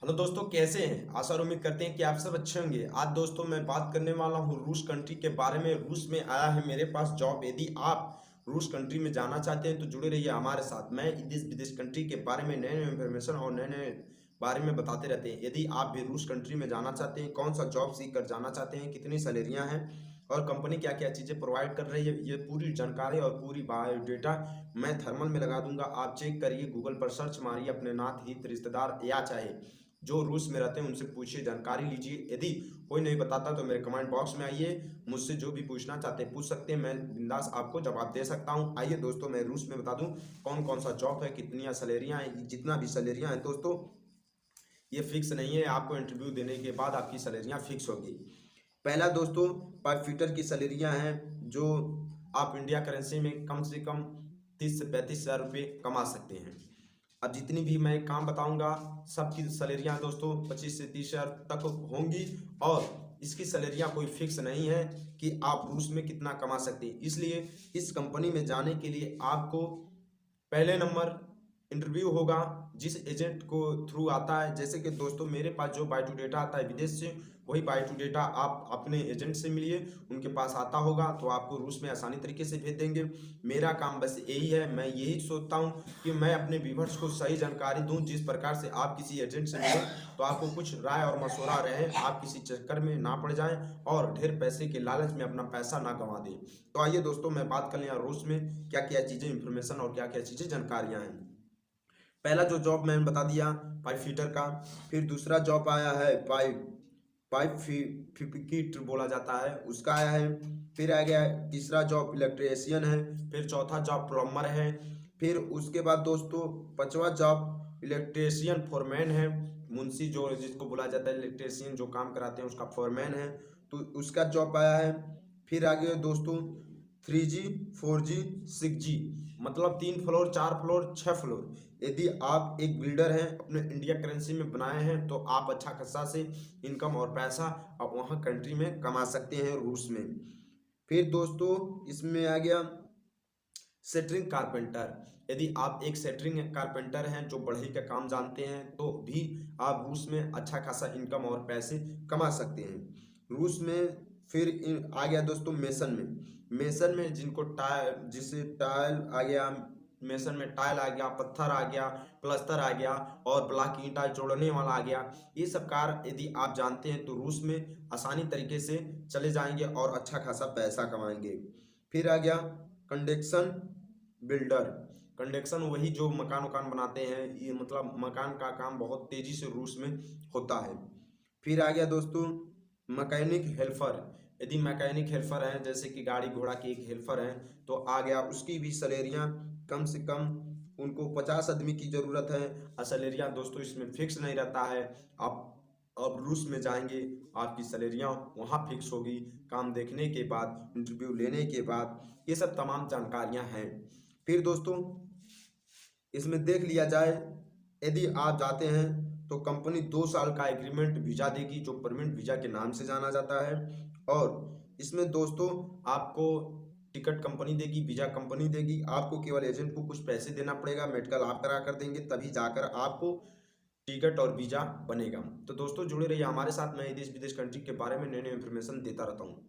Hello दोस्तों, कैसे हैं? आशा और उम्मीद करते हैं कि आप सब अच्छे होंगे। आज दोस्तों मैं बात करने वाला हूं रूस कंट्री के बारे में। रूस में आया है मेरे पास जॉब। यदि आप रूस कंट्री में जाना चाहते हैं तो जुड़े रहिए हमारे साथ। मैं देश विदेश कंट्री के बारे में नए नए इन्फॉर्मेशन और नए नए बारे में बताते रहते हैं। यदि आप भी रूस कंट्री में जाना चाहते हैं, कौन सा जॉब सीख कर जाना चाहते हैं, कितनी सैलरियाँ हैं और कंपनी क्या क्या चीज़ें प्रोवाइड कर रही है, ये पूरी जानकारी और पूरी बायोडेटा मैं थर्मल में लगा दूंगा। आप चेक करिए, गूगल पर सर्च मारिए, अपने नात हित रिश्तेदार या चाहे जो रूस में रहते हैं उनसे पूछिए, जानकारी लीजिए। यदि कोई नहीं बताता तो मेरे कमेंट बॉक्स में आइए, मुझसे जो भी पूछना चाहते हैं पूछ सकते हैं। मैं बिंदास आपको जवाब दे सकता हूं। आइए दोस्तों, मैं रूस में बता दूं कौन कौन सा जॉब है, कितनी सैलरियां हैं। जितना भी सैलरियां हैं दोस्तों, ये फिक्स नहीं है। आपको इंटरव्यू देने के बाद आपकी सैलरियां फिक्स होगी। पहला दोस्तों, पाइप फिटर की सैलरियां हैं जो आप इंडिया करेंसी में कम से कम 30 से 35 हज़ार रुपये कमा सकते हैं। अब जितनी भी मैं काम बताऊंगा सबकी सैलरियां दोस्तों 25 से 30 हज़ार तक होंगी। और इसकी सैलरियां कोई फिक्स नहीं है कि आप रूस में कितना कमा सकते हैं। इसलिए इस कंपनी में जाने के लिए आपको पहले नंबर इंटरव्यू होगा जिस एजेंट को थ्रू आता है। जैसे कि दोस्तों मेरे पास जो बायोटू डेटा आता है विदेश से, वही बायोटू डेटा आप अपने एजेंट से मिलिए, उनके पास आता होगा तो आपको रूस में आसानी तरीके से भेज देंगे। मेरा काम बस यही है, मैं यही सोचता हूँ कि मैं अपने व्यूअर्स को सही जानकारी दूँ। जिस प्रकार से आप किसी एजेंट से मिले तो आपको कुछ राय और मशवरा रहे, आप किसी चक्कर में ना पड़ जाएं और ढेर पैसे के लालच में अपना पैसा ना गंवा दें। तो आइए दोस्तों, मैं बात कर लिया रूस में क्या क्या चीज़ें इंफॉर्मेशन और क्या क्या चीज़ें जानकारियाँ हैं। पहला जो जॉब मैंने बता दिया पाइप फिटर का। फिर दूसरा जॉब आया है पाइप पाइप फिकिट बोला जाता है, उसका आया है। फिर आ गया तीसरा जॉब इलेक्ट्रीशियन है। फिर चौथा जॉब प्लम्बर है। फिर उसके बाद दोस्तों पांचवा जॉब इलेक्ट्रीशियन फोरमैन है। मुंशी जो जिसको बोला जाता है इलेक्ट्रीशियन जो काम कराते हैं उसका फोरमैन है, तो उसका जॉब आया है। फिर आ गया दोस्तों 3G 4G 6G, मतलब 3 फ्लोर 4 फ्लोर 6 फ्लोर। यदि आप एक बिल्डर हैं, अपने इंडिया करेंसी में बनाए हैं, तो आप अच्छा खासा से इनकम और पैसा आप वहाँ कंट्री में कमा सकते हैं रूस में। फिर दोस्तों इसमें आ गया सेटरिंग कारपेंटर। यदि आप एक सेटरिंग कारपेंटर हैं जो बढ़ई का काम जानते हैं तो भी आप रूस में अच्छा खासा इनकम और पैसे कमा सकते हैं रूस में। फिर आ गया दोस्तों मेसन में जिनको टाइल, जिसे टाइल आ गया, मेसन में टाइल आ गया, पत्थर आ गया, प्लस्तर आ गया और ब्लॉक ईंटा जोड़ने वाला आ गया। ये सब कार्य यदि आप जानते हैं तो रूस में आसानी तरीके से चले जाएंगे और अच्छा खासा पैसा कमाएंगे। फिर आ गया कंडक्शन बिल्डर। कंडक्शन वही जो मकान वकान बनाते हैं, ये मतलब मकान का काम बहुत तेजी से रूस में होता है। फिर आ गया दोस्तों मैकेनिक हेल्पर। यदि मैकेनिक हेल्पर हैं, जैसे कि गाड़ी घोड़ा के एक हेल्पर हैं, तो आ गया उसकी भी सैलरियाँ कम से कम उनको 50 आदमी की ज़रूरत है। सैलरियाँ दोस्तों इसमें फिक्स नहीं रहता है। आप अब रूस में जाएंगे, आपकी सैलरियाँ वहाँ फिक्स होगी काम देखने के बाद, इंटरव्यू लेने के बाद। ये सब तमाम जानकारियाँ हैं। फिर दोस्तों इसमें देख लिया जाए, यदि आप जाते हैं तो कंपनी 2 साल का एग्रीमेंट वीज़ा देगी जो परमानेंट वीज़ा के नाम से जाना जाता है। और इसमें दोस्तों आपको टिकट कंपनी देगी, वीज़ा कंपनी देगी। आपको केवल एजेंट को कुछ पैसे देना पड़ेगा, मेडिकल आप करा कर देंगे, तभी जाकर आपको टिकट और वीज़ा बनेगा। तो दोस्तों जुड़े रहिए हमारे साथ। मैं देश विदेश कंट्री के बारे में नए नए इन्फॉर्मेशन देता रहता हूँ।